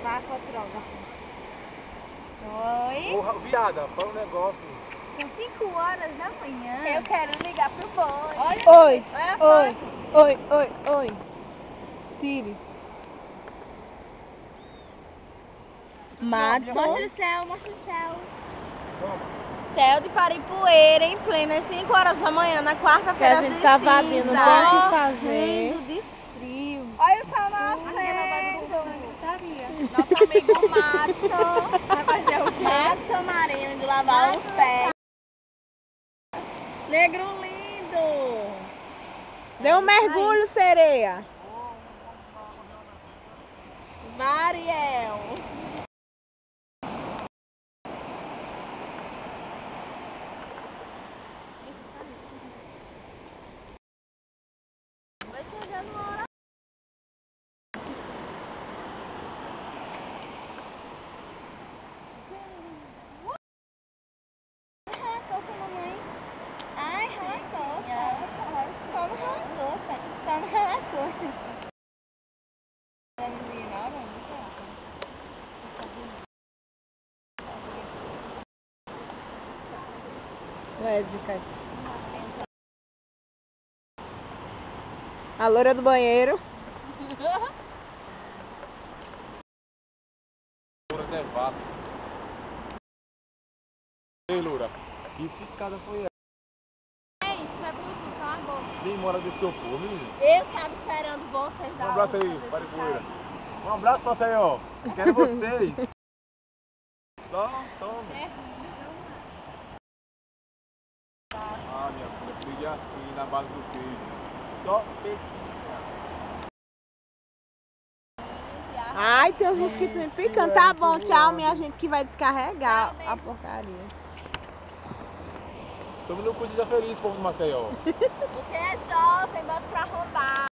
Vá, fotógrafo. Oi? Porra, viada, fala um negócio. São 5 horas da manhã. Eu quero ligar pro boi. Olha, Oi, olha a oi, foto. oi. Tire. Mostra Madison. o céu, mostra o céu. Toma. Céu de Paripueira, em plenas 5 horas da manhã, na Que quarta-feira a gente tá vadio, não tem o que fazer. Morrendo de frio. Olha o sol nascendo. Nosso amigo Madison Vai fazer o quê? Madison Marinho de lavar os pés. Negro lindo. Dê um mergulho, sereia. Mariel. Vai chegando uma hora. Racoça, mamãe. Ai, racoça. Só no racoça. Só no racoça. Lésbicas. A loira do banheiro. Loura devassa. Ei, Loura, que ficada foi essa? Isso é bonito, cala a boca. Nem mora desse teu povo, menino. Eu tava esperando vocês Um dar abraço aí, Paripueira. Um abraço pra você, ó. Quero vocês. Só, toma. Ah, minha filha, peguei assim na base do queijo. Só peitinho. Ai, tem uns mosquitos me picando. Tá bom, tchau, minha gente, que vai descarregar a porcaria. Todo mundo curte já feliz, povo do Maceió. Você é jovem, gosta pra roubar.